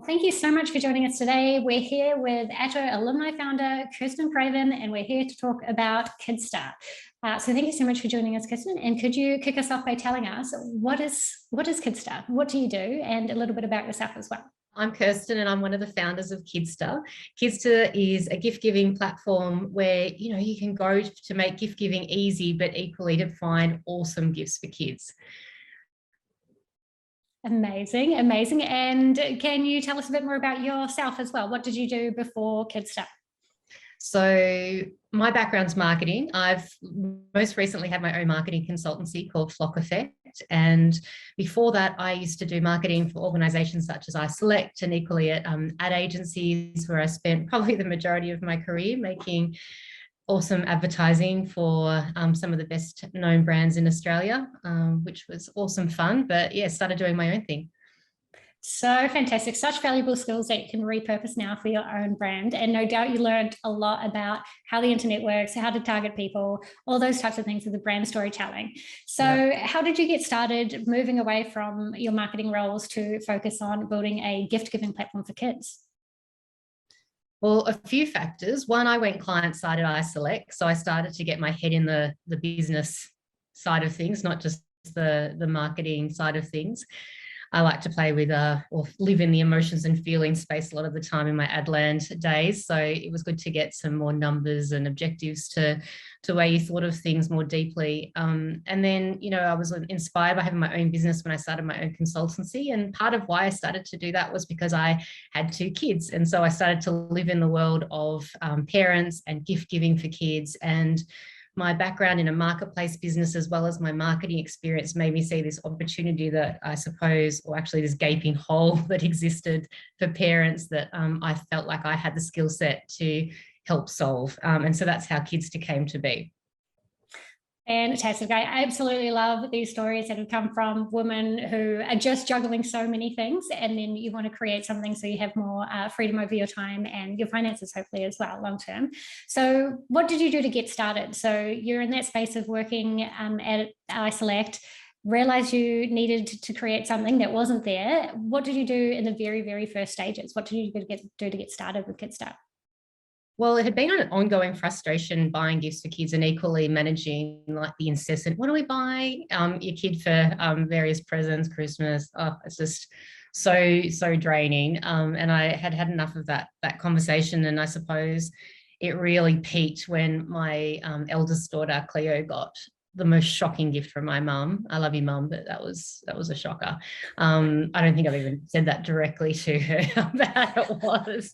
Thank you so much for joining us today. We're here with Atto alumni founder Kirsten Craven, and we're here to talk about Kidstar. So thank you so much for joining us, Kirsten. And could you kick us off by telling us what is Kidstar? What do you do? And a little bit about yourself as well. I'm Kirsten and I'm one of the founders of Kidstar. Kidstar is a gift-giving platform where you can go to make gift giving easy, but equally to find awesome gifts for kids. Amazing, amazing. And can you tell us a bit more about yourself as well? What did you do before Kidstar? So my background's marketing. I've most recently had my own marketing consultancy called Flock Effect. And before that, I used to do marketing for organizations such as iSelect and equally at ad agencies, where I spent probably the majority of my career making awesome advertising for some of the best known brands in Australia, which was awesome fun. But yeah, started doing my own thing. So fantastic, such valuable skills that you can repurpose now for your own brand. And no doubt you learned a lot about how the internet works, how to target people, all those types of things with the brand storytelling. So How did you get started moving away from your marketing roles to focus on building a gift giving platform for kids? Well, a few factors. One, I went client side at iSelect. So I started to get my head in the business side of things, not just the marketing side of things. I like to play with or live in the emotions and feelings space a lot of the time in my Adland days. So it was good to get some more numbers and objectives to where you thought of things more deeply. And then, I was inspired by having my own business when I started my own consultancy. And part of why I started to do that was because I had 2 kids. And so I started to live in the world of parents and gift giving for kids. And my background in a marketplace business, as well as my marketing experience, made me see this opportunity that I suppose, or actually this gaping hole that existed for parents that I felt like I had the skill set to help solve. And so that's how Kidstar came to be. Fantastic. I absolutely love these stories that have come from women who are just juggling so many things, and then you want to create something so you have more freedom over your time and your finances, hopefully, as well, long term. So what did you do to get started? So you're in that space of working at iSelect, realized you needed to create something that wasn't there. What did you do in the very, very first stages? What did you do to get started with Kidstar? Well, it had been an ongoing frustration buying gifts for kids and equally managing like the incessant, what do we buy your kid for various presents, Christmas. Oh, it's just so draining. And I had enough of that conversation. And I suppose it really peaked when my eldest daughter, Cleo, got the most shocking gift from my mum. I love you, mum, but that was a shocker. I don't think I've even said that directly to her how bad it was,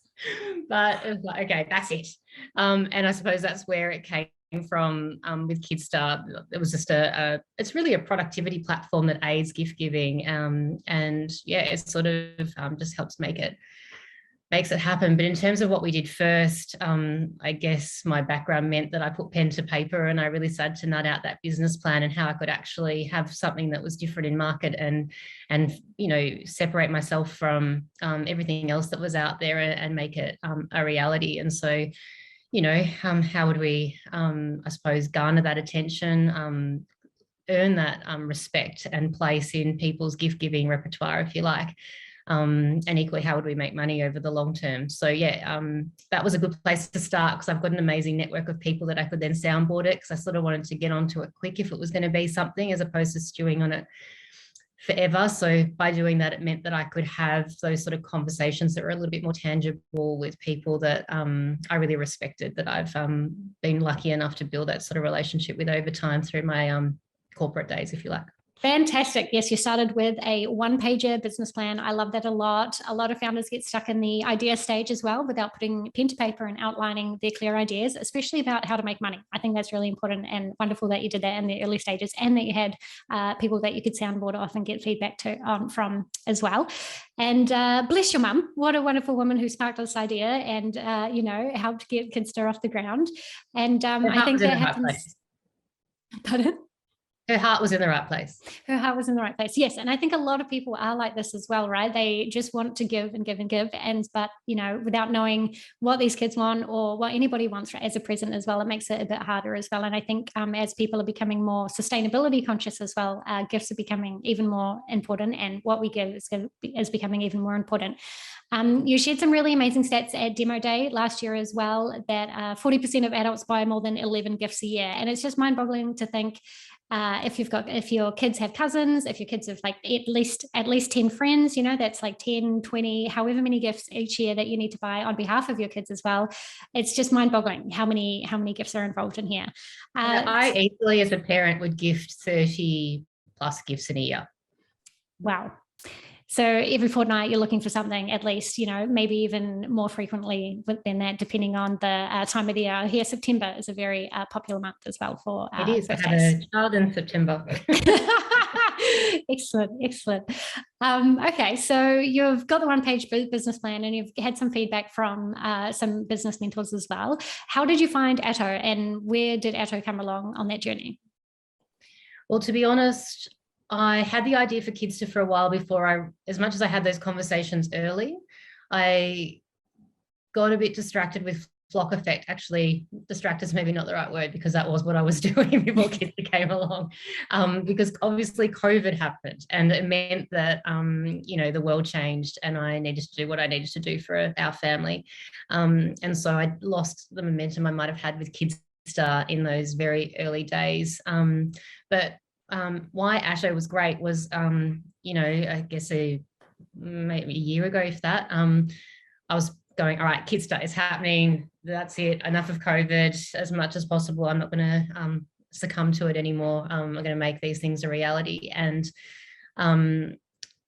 but it was like, okay, that's it. And I suppose that's where it came from with Kidstar. It was just it's really a productivity platform that aids gift giving. And yeah, it sort of just helps makes it happen. But in terms of what we did first, I guess my background meant that I put pen to paper and I really started to nut out that business plan and how I could actually have something that was different in market and separate myself from everything else that was out there and make it a reality. And so, how would we, I suppose, garner that attention, earn that respect and place in people's gift giving repertoire, if you like. And equally, how would we make money over the long term? So yeah, that was a good place to start because I've got an amazing network of people that I could then soundboard it, because I sort of wanted to get onto it quick if it was going to be something, as opposed to stewing on it forever. So by doing that, it meant that I could have those sort of conversations that were a little bit more tangible with people that I really respected, that I've been lucky enough to build that sort of relationship with over time through my corporate days, if you like. Fantastic. Yes, you started with a one-pager business plan. I love that a lot. A lot of founders get stuck in the idea stage as well without putting pen to paper and outlining their clear ideas, especially about how to make money. I think that's really important and wonderful that you did that in the early stages, and that you had people that you could soundboard off and get feedback from as well. And bless your mum. What a wonderful woman who sparked this idea and, helped get Kidstar off the ground. And I think that happens. Pardon? Her heart was in the right place. Her heart was in the right place. Yes. And I think a lot of people are like this as well, right? They just want to give and give and give. But, without knowing what these kids want or what anybody wants as a present as well, it makes it a bit harder as well. And I think as people are becoming more sustainability conscious as well, gifts are becoming even more important. And what we give is becoming even more important. You shared some really amazing stats at Demo Day last year as well, that 40% of adults buy more than 11 gifts a year. And it's just mind-boggling to think, if your kids have cousins, if your kids have like at least 10 friends, that's like 10, 20, however many gifts each year that you need to buy on behalf of your kids as well. It's just mind-boggling how many gifts are involved in here. I easily, as a parent, would gift 30 plus gifts in a year. Wow. So every fortnight you're looking for something, at least, maybe even more frequently than that, depending on the time of the year. Here, September is a very popular month as well for it is. I have a child in September. Excellent. Okay, so you've got the one-page business plan, and you've had some feedback from some business mentors as well. How did you find Atto, and where did Atto come along on that journey? Well, to be honest, I had the idea for Kidster for a while before as much as I had those conversations early, I got a bit distracted with flock effect. Actually, distracted is maybe not the right word, because that was what I was doing before Kidster came along. Because obviously COVID happened, and it meant that, the world changed, and I needed to do what I needed to do for our family. And so I lost the momentum I might have had with Kidster in those very early days. But why Atto was great was, I guess maybe a year ago, if that, I was going, all right, Kidster is happening. That's it. Enough of COVID. As much as possible, I'm not going to succumb to it anymore. I'm going to make these things a reality. And I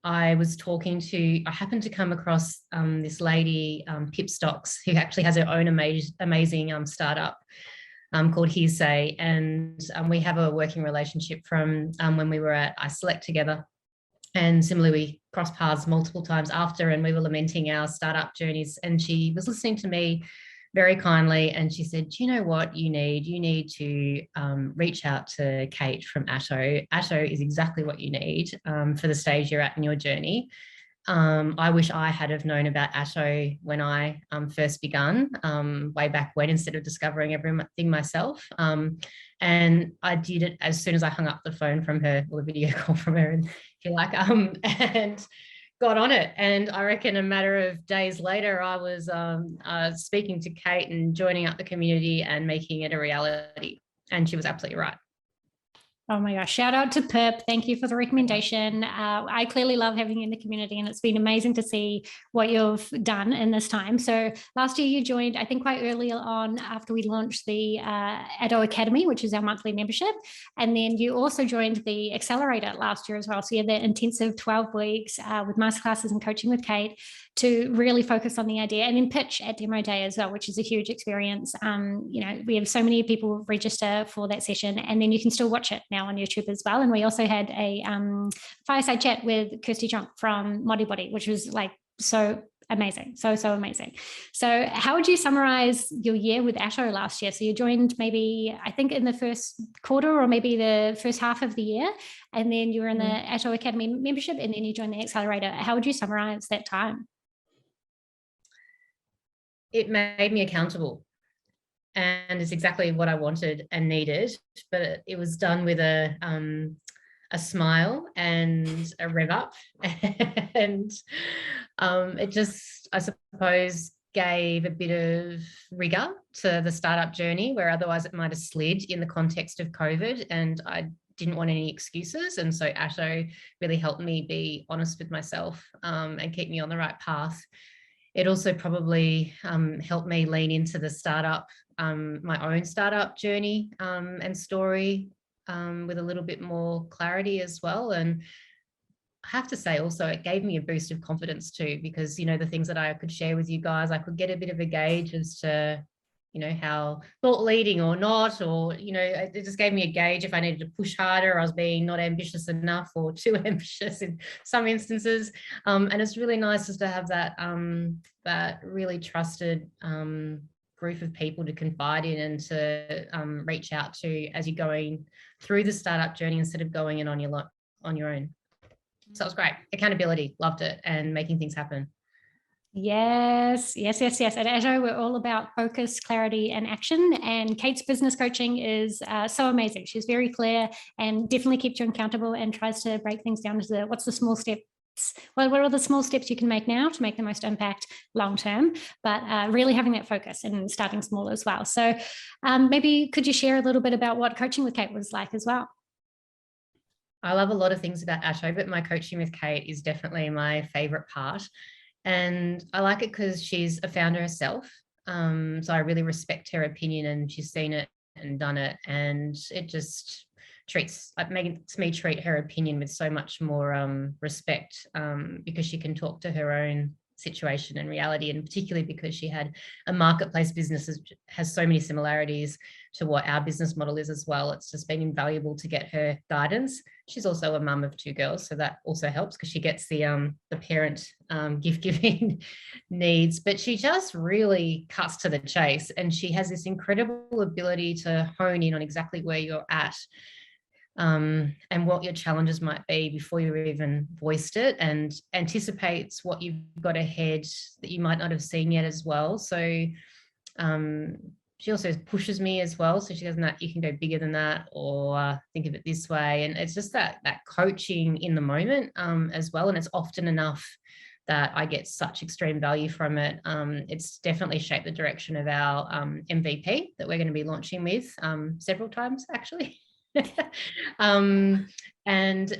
happened to come across this lady, Pip Stocks, who actually has her own amazing startup called Hearsay, and we have a working relationship from when we were at iSelect together. And similarly, we crossed paths multiple times after, and we were lamenting our startup journeys. And she was listening to me very kindly, and she said, "Do you know what you need? You need to reach out to Kate from Atto. Atto is exactly what you need for the stage you're at in your journey." I wish I had have known about Atto when I first begun, way back when, instead of discovering everything myself. And I did it as soon as I hung up the phone from her, or the video call from her, and if you like, and got on it. And I reckon a matter of days later, I was speaking to Kate and joining up the community and making it a reality. And she was absolutely right. Oh my gosh, shout out to Pip. Thank you for the recommendation. I clearly love having you in the community, and it's been amazing to see what you've done in this time. So last year you joined, I think quite early on after we launched the Atto Academy, which is our monthly membership. And then you also joined the Accelerator last year as well. So you had the intensive 12 weeks with masterclasses and coaching with Kate to really focus on the idea, and then pitch at Demo Day as well, which is a huge experience. We have so many people register for that session, and then you can still watch it now on YouTube as well. And we also had a fireside chat with Kirsty Junk from Modibody, which was like so amazing, so amazing. So how would you summarize your year with Atto last year? So you joined maybe, I think, in the first quarter or maybe the first half of the year, and then you were in the Atto Academy membership, and then you joined the Accelerator. How would you summarize that time? It made me accountable, and it's exactly what I wanted and needed, but it was done with a smile and a rev up. And it just, I suppose, gave a bit of rigor to the startup journey, where otherwise it might have slid in the context of COVID, and I didn't want any excuses. And so Atto really helped me be honest with myself and keep me on the right path. It also probably helped me lean into the startup, my own startup journey and story with a little bit more clarity as well. And I have to say also, it gave me a boost of confidence too, because, the things that I could share with you guys, I could get a bit of a gauge as to, how thought leading or not, or, it just gave me a gauge if I needed to push harder, or I was being not ambitious enough or too ambitious in some instances. And it's really nice just to have that, that really trusted group of people to confide in and to reach out to as you're going through the startup journey instead of going in on your own. So it was great. Accountability, loved it, and making things happen. Yes, yes, yes, yes. At Agile, we're all about focus, clarity, and action. And Kate's business coaching is so amazing. She's very clear and definitely keeps you accountable and tries to break things down to what's the small steps. Well, what are the small steps you can make now to make the most impact long term, but really having that focus and starting small as well. So maybe could you share a little bit about what coaching with Kate was like as well? I love a lot of things about Atto, but my coaching with Kate is definitely my favorite part. And I like it because she's a founder herself. So I really respect her opinion, and she's seen it and done it. And it just makes me treat her opinion with so much more respect, because she can talk to her own situation and reality, and particularly because she had a marketplace business that has so many similarities to what our business model is as well. It's just been invaluable to get her guidance. She's also a mum of 2 girls, so that also helps because she gets the parent gift giving needs, but she just really cuts to the chase, and she has this incredible ability to hone in on exactly where you're at, and what your challenges might be before you even voiced it, and anticipates what you've got ahead that you might not have seen yet as well. So she also pushes me as well. So she goes, no, you can go bigger than that, or think of it this way. And it's just that coaching in the moment as well. And it's often enough that I get such extreme value from it. It's definitely shaped the direction of our MVP that we're going to be launching with several times, actually. And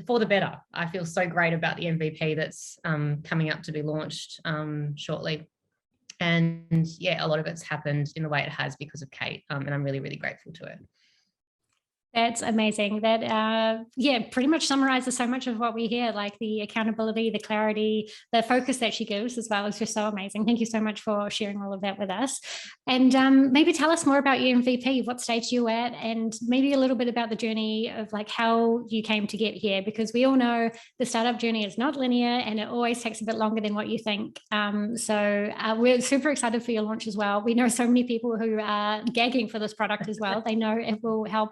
for the better. I feel so great about the MVP that's coming up to be launched shortly. And yeah, a lot of it's happened in the way it has because of Kate, and I'm really, really grateful to her. That's amazing. That, yeah, pretty much summarizes so much of what we hear, like the accountability, the clarity, the focus that she gives as well is just so amazing. Thank you so much for sharing all of that with us. And maybe tell us more about your MVP, what stage you're at, and maybe a little bit about the journey of like how you came to get here, because we all know the startup journey is not linear and it always takes a bit longer than what you think. So we're super excited for your launch as well. We know so many people who are gagging for this product as well. They know it will help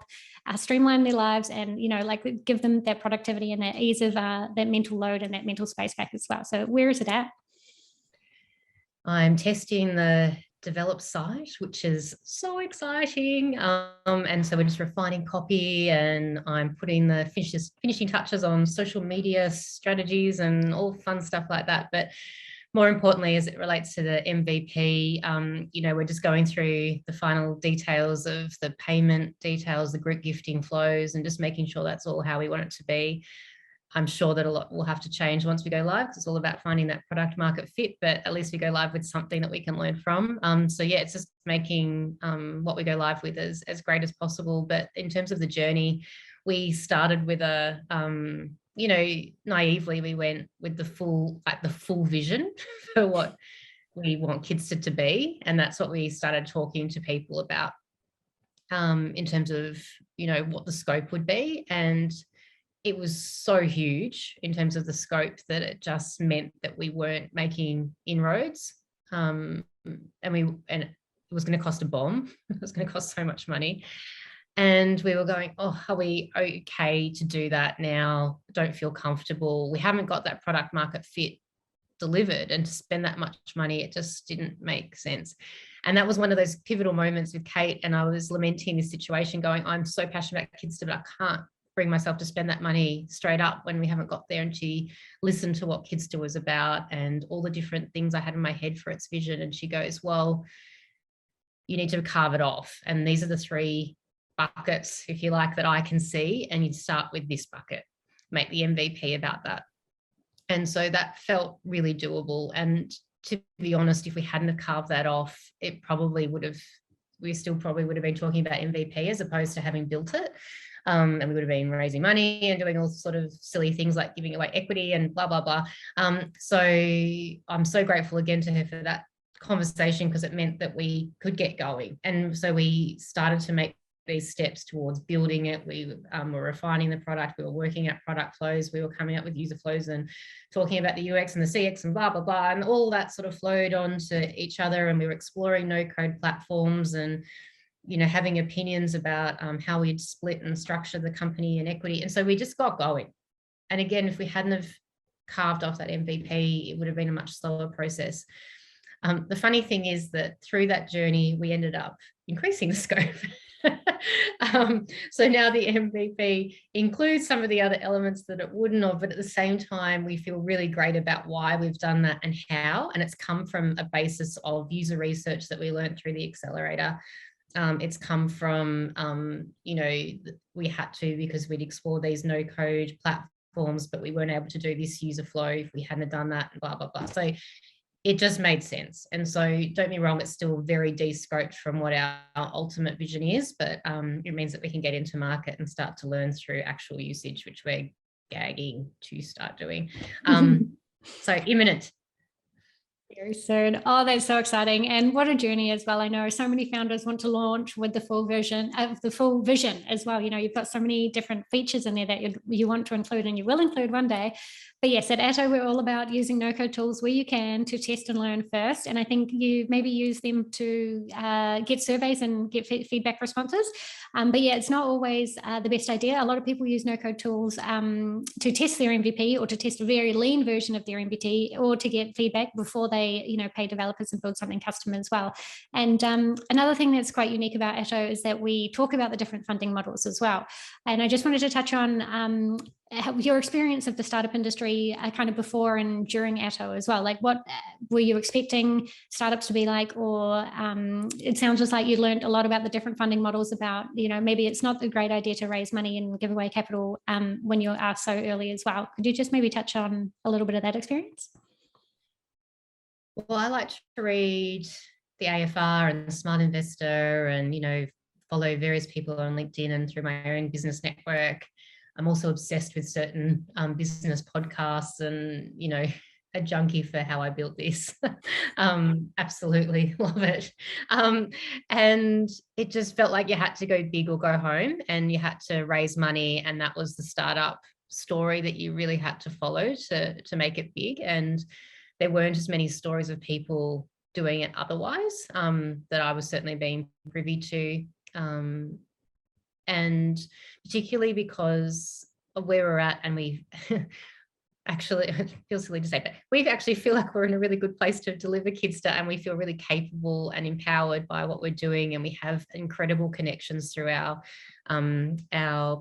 streamline their lives and, you know, like give them that productivity and that ease of that mental load and that mental space back as well. So where is it at? I'm testing the develop site, which is so exciting. And so we're just refining copy, and I'm putting the finishing touches on social media strategies and all fun stuff like that. But more importantly, as it relates to the MVP, you know, we're just going through the final details of the payment details, the group gifting flows, and just making sure that's all how we want it to be. I'm sure that a lot will have to change once we go live, because it's all about finding that product market fit, but at least we go live with something that we can learn from. So yeah, it's just making what we go live with as great as possible. But in terms of the journey, we started with a, you know, naively, we went with the full vision for what we want Kids to be. And that's what we started talking to people about in terms of, you know, what the scope would be. And it was so huge in terms of the scope that it just meant that we weren't making inroads. And it was going to cost a bomb. It was going to cost so much money. And we were going, oh, are we okay to do that now? Don't feel comfortable. We haven't got that product market fit delivered, and to spend that much money, it just didn't make sense. And that was one of those pivotal moments with Kate. And I was lamenting this situation going, I'm so passionate about Kids, but I can't bring myself to spend that money straight up when we haven't got there. And she listened to what Kids was about and all the different things I had in my head for its vision. And she goes, well, you need to carve it off. And these are the 3 buckets, if you like, that I can see. And you'd start with this bucket, make the MVP about that. And so that felt really doable. And to be honest, if we hadn't have carved that off, we still probably would have been talking about MVP as opposed to having built it. And we would have been raising money and doing all sort of silly things like giving away equity and blah, blah, blah. So I'm so grateful again to her for that conversation, because it meant that we could get going. And so we started to make these steps towards building it. We were refining the product. We were working out product flows. We were coming up with user flows and talking about the UX and the CX and blah, blah, blah. And all that sort of flowed onto each other. And we were exploring no-code platforms and, you know, having opinions about how we'd split and structure the company and equity. And so we just got going. And again, if we hadn't have carved off that MVP, it would have been a much slower process. The funny thing is that through that journey, we ended up increasing the scope. So now the MVP includes some of the other elements that it wouldn't have, but at the same time, we feel really great about why we've done that and how. And it's come from a basis of user research that we learned through the accelerator. It's come from, you know, we had to, because we'd explored these no code platforms, but we weren't able to do this user flow if we hadn't done that, blah, blah, blah. So it just made sense. And so don't get me wrong, it's still very de-scoped from what our ultimate vision is, but it means that we can get into market and start to learn through actual usage, which we're gagging to start doing. So imminent. Very soon. Oh, that's so exciting. And what a journey as well. I know so many founders want to launch with the full version of the full vision as well. You know, you've got so many different features in there that you want to include and you will include one day. But yes, at Atto, we're all about using no-code tools where you can to test and learn first. And I think you maybe use them to get surveys and get feedback responses. But yeah, it's not always the best idea. A lot of people use no-code tools to test their MVP or to test a very lean version of their MVP or to get feedback before they, you know, pay developers and build something custom as well. And another thing that's quite unique about Atto is that we talk about the different funding models as well. And I just wanted to touch on your experience of the startup industry kind of before and during Atto as well. Like, what were you expecting startups to be like? Or it sounds just like you learned a lot about the different funding models about, you know, maybe it's not a great idea to raise money and give away capital when you are so early as well. Could you just maybe touch on a little bit of that experience? Well, I like to read the AFR and the Smart Investor and, you know, follow various people on LinkedIn and through my own business network. I'm also obsessed with certain business podcasts and, you know, a junkie for how I built this. Absolutely love it. And it just felt like you had to go big or go home, and you had to raise money. And that was the startup story that you really had to follow to make it big. And there weren't as many stories of people doing it otherwise that I was certainly being privy to. And particularly because of where we're at, and we actually, it feels silly to say, but we actually feel like we're in a really good place to deliver Kidstar, and we feel really capable and empowered by what we're doing. And we have incredible connections through our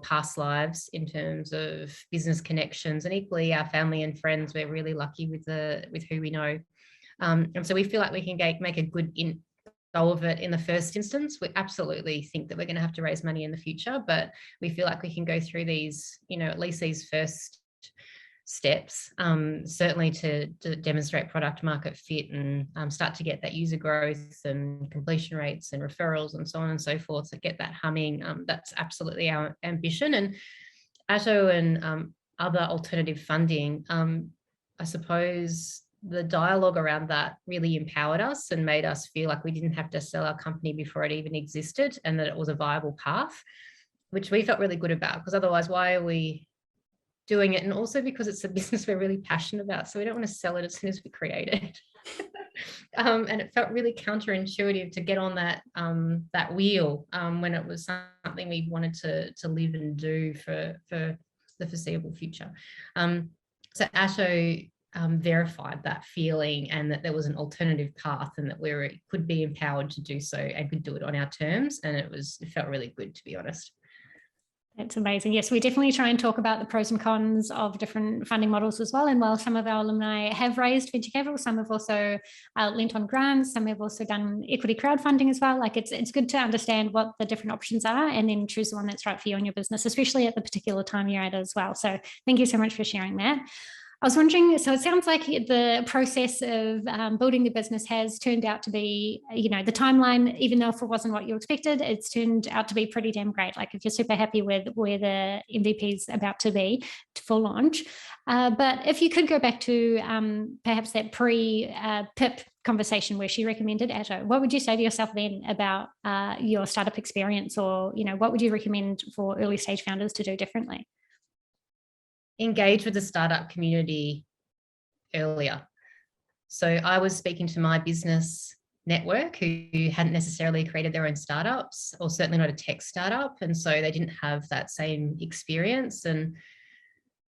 past lives in terms of business connections, and equally our family and friends. We're really lucky with who we know. And so we feel like we can make a good go of it in the first instance. We absolutely think that we're going to have to raise money in the future, but we feel like we can go through these, you know, at least these first steps, certainly to demonstrate product market fit and start to get that user growth and completion rates and referrals and so on and so forth, to get that humming. That's absolutely our ambition. And Atto and other alternative funding, I suppose the dialogue around that really empowered us and made us feel like we didn't have to sell our company before it even existed, and that it was a viable path, which we felt really good about, because otherwise, why are we doing it? And also because it's a business we're really passionate about, so we don't want to sell it as soon as we create it. And it felt really counterintuitive to get on that wheel when it was something we wanted to live and do for the foreseeable future. So Atto verified that feeling, and that there was an alternative path, and that we could be empowered to do so and could do it on our terms. And it felt really good, to be honest. That's amazing. Yes, we definitely try and talk about the pros and cons of different funding models as well. And while some of our alumni have raised venture capital, some have also lent on grants, some have also done equity crowdfunding as well. Like, it's good to understand what the different options are and then choose the one that's right for you and your business, especially at the particular time you're at as well. So thank you so much for sharing that. I was wondering, so it sounds like the process of building the business has turned out to be, you know, the timeline, even though if it wasn't what you expected, it's turned out to be pretty damn great. Like, if you're super happy with where the MVP is about to be for launch. But if you could go back to perhaps that pre-PIP conversation where she recommended Atto, what would you say to yourself then about your startup experience, or, you know, what would you recommend for early stage founders to do differently? Engage with the startup community earlier. So I was speaking to my business network who hadn't necessarily created their own startups, or certainly not a tech startup. And so they didn't have that same experience. And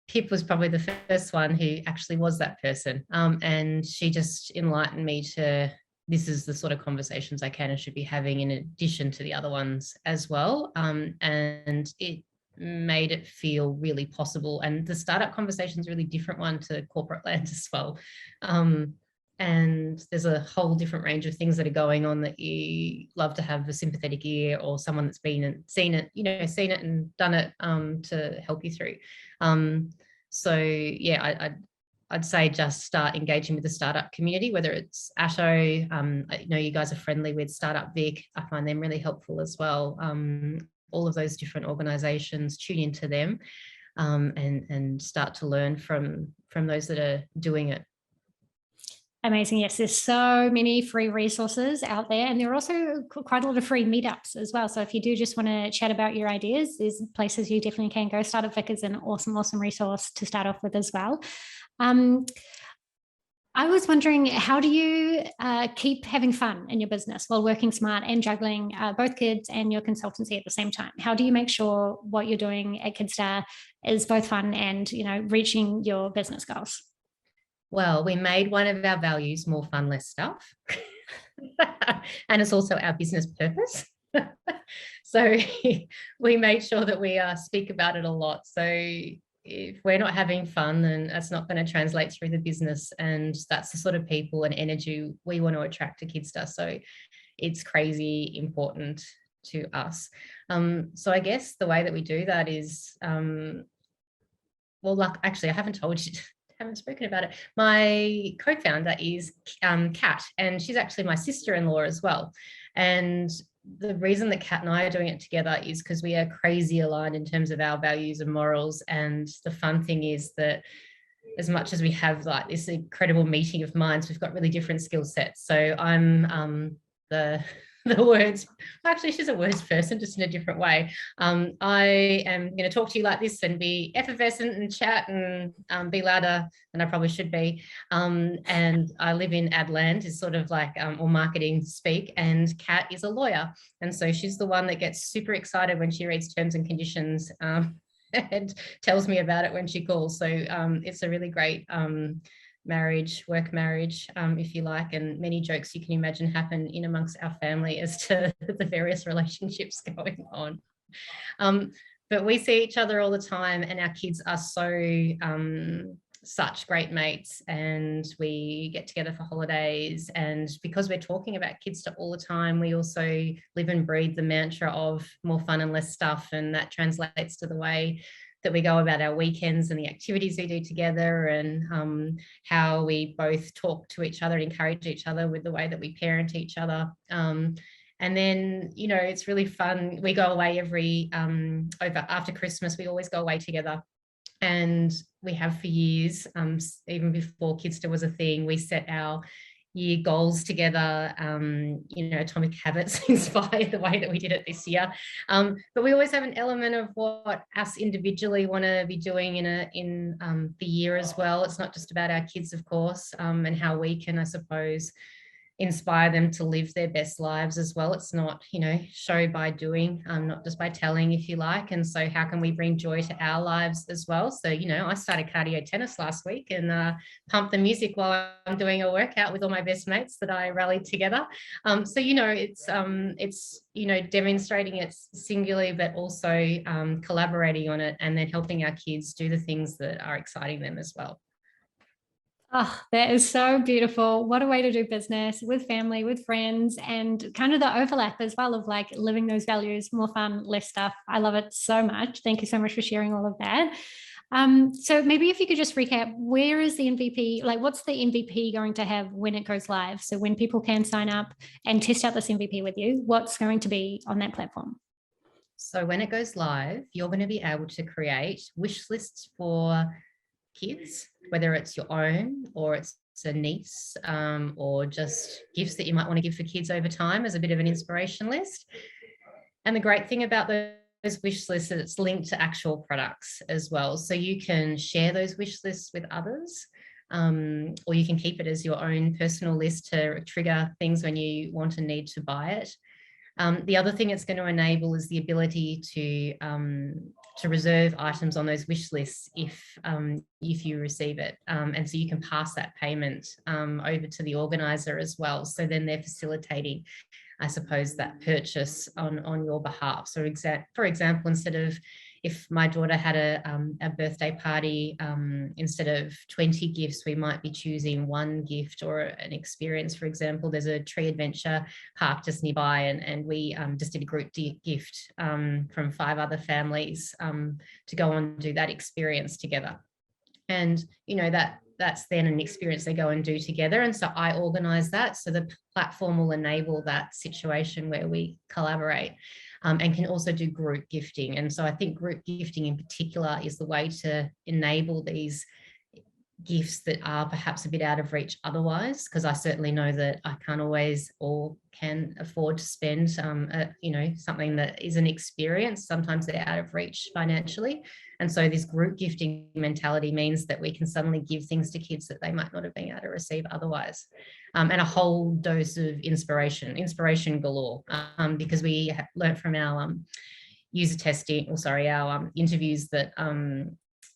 Pip was probably the first one who actually was that person. And she just enlightened me to, this is the sort of conversations I can and should be having in addition to the other ones as well. And it made it feel really possible. And the startup conversation is a really different one to corporate land as well. And there's a whole different range of things that are going on that you love to have a sympathetic ear or someone that's been and seen it, seen it and done it to help you through. So yeah, I'd say just start engaging with the startup community, whether it's Atto. I know you guys are friendly with Startup Vic. I find them really helpful as well. All of those different organizations, tune into them and start to learn from those that are doing it. Amazing. Yes, there's so many free resources out there, and there are also quite a lot of free meetups as well. So if you do just want to chat about your ideas, there's places you definitely can go. Startup Vic is an awesome resource to start off with as well. I was wondering, how do you keep having fun in your business while working smart and juggling both kids and your consultancy at the same time? How do you make sure what you're doing at Kidstar is both fun and, reaching your business goals? Well, we made one of our values more fun, less stuff. And it's also our business purpose. So we made sure that we speak about it a lot. So if we're not having fun, then that's not going to translate through the business. And that's the sort of people and energy we want to attract to Kidstar. So it's crazy important to us. So I guess the way that we do that is, actually, I haven't told you, haven't spoken about it. My co-founder is Kat, and she's actually my sister-in-law as well. And the reason that Kat and I are doing it together is because we are crazy aligned in terms of our values and morals. And the fun thing is that as much as we have like this incredible meeting of minds, we've got really different skill sets. So I'm the words, actually she's a words person, just in a different way. I am going to talk to you like this and be effervescent and chat and be louder than I probably should be. And I live in Adland, is sort of like all marketing speak, and Kat is a lawyer. And so she's the one that gets super excited when she reads terms and conditions and tells me about it when she calls. So it's a really great work marriage, if you like, and many jokes you can imagine happen in amongst our family as to the various relationships going on. But we see each other all the time, and our kids are such great mates, and we get together for holidays. And because we're talking about Kidstar all the time, we also live and breathe the mantra of more fun and less stuff, and that translates to the way that we go about our weekends and the activities we do together, and how we both talk to each other and encourage each other with the way that we parent each other. And then, it's really fun. We go away after Christmas, we always go away together. And we have for years, even before Kidstar was a thing. We set our year goals together, Atomic Habits inspired the way that we did it this year. But we always have an element of what us individually want to be doing in the year as well. It's not just about our kids, of course, and how we can, I suppose, inspire them to live their best lives as well. It's not, show by doing, not just by telling, if you like. And so how can we bring joy to our lives as well? So, I started cardio tennis last week and pumped the music while I'm doing a workout with all my best mates that I rallied together. So, it's demonstrating it singularly, but also collaborating on it, and then helping our kids do the things that are exciting them as well. Oh, that is so beautiful. What a way to do business with family, with friends, and kind of the overlap as well of like living those values, more fun, less stuff. I love it so much. Thank you so much for sharing all of that. So maybe if you could just recap, where is the MVP? Like, what's the MVP going to have when it goes live? So when people can sign up and test out this MVP with you, what's going to be on that platform? So when it goes live, you're going to be able to create wish lists for kids, whether it's your own or it's a niece, or just gifts that you might want to give for kids over time as a bit of an inspiration list. And the great thing about those wish lists is it's linked to actual products as well. So you can share those wish lists with others, or you can keep it as your own personal list to trigger things when you want and need to buy it. The other thing it's going to enable is the ability to reserve items on those wish lists if you receive it. And so you can pass that payment over to the organizer as well. So then they're facilitating, I suppose, that purchase on your behalf. So for example, instead of, if my daughter had a birthday party, instead of 20 gifts, we might be choosing one gift or an experience. For example, there's a tree adventure park just nearby, and we just did a group gift from 5 other families to go and do that experience together. And, you know, that's then an experience they go and do together. And so I organize that. So the platform will enable that situation where we collaborate, and can also do group gifting. And so I think group gifting in particular is the way to enable these gifts that are perhaps a bit out of reach otherwise, because I certainly know that I can't always or can afford to spend you know, something that is an experience. Sometimes they're out of reach financially. And so this group gifting mentality means that we can suddenly give things to kids that they might not have been able to receive otherwise. And a whole dose of inspiration galore, because we have learned from our user testing, or sorry, our interviews that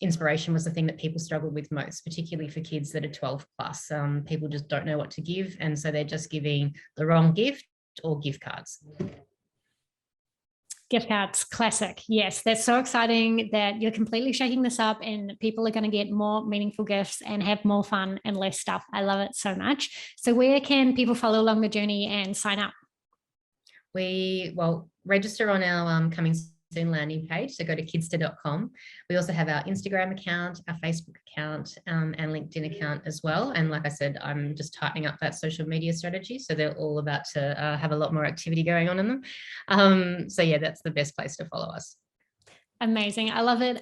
inspiration was the thing that people struggled with most, particularly for kids that are 12 plus. People just don't know what to give, and so they're just giving the wrong gift or gift cards. Gift cards, classic. Yes, that's so exciting that you're completely shaking this up and people are going to get more meaningful gifts and have more fun and less stuff. I love it so much. So where can people follow along the journey and sign up? Well, register on our Coming Soon landing page. So go to kidster.com. We also have our Instagram account, our Facebook account, and LinkedIn account as well. And like I said, I'm just tightening up that social media strategy. So they're all about to have a lot more activity going on in them. So yeah, that's the best place to follow us. Amazing. I love it.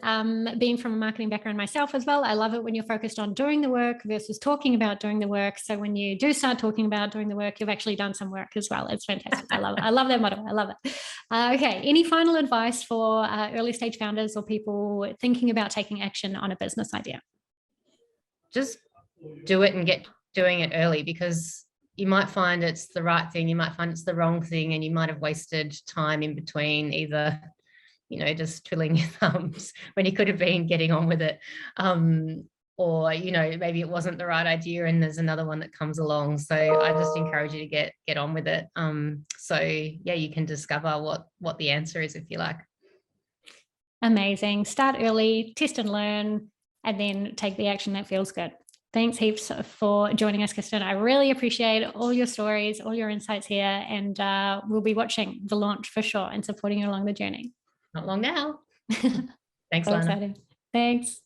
Being from a marketing background myself as well, I love it when you're focused on doing the work versus talking about doing the work. So when you do start talking about doing the work, you've actually done some work as well. It's fantastic. I love it. I love that motto. I love it. Okay. Any final advice for early stage founders or people thinking about taking action on a business idea? Just do it and get doing it early, because you might find it's the right thing. You might find it's the wrong thing, and you might have wasted time in between, either, you know, just twiddling your thumbs when you could have been getting on with it. Or, you know, maybe it wasn't the right idea and there's another one that comes along. So I just encourage you to get on with it. So yeah, you can discover what the answer is if you like. Amazing. Start early, test and learn, and then take the action that feels good. Thanks heaps for joining us, Kirsten. I really appreciate all your stories, all your insights here, and we'll be watching the launch for sure and supporting you along the journey. Not long now. Thanks, So Lana. exciting. Thanks.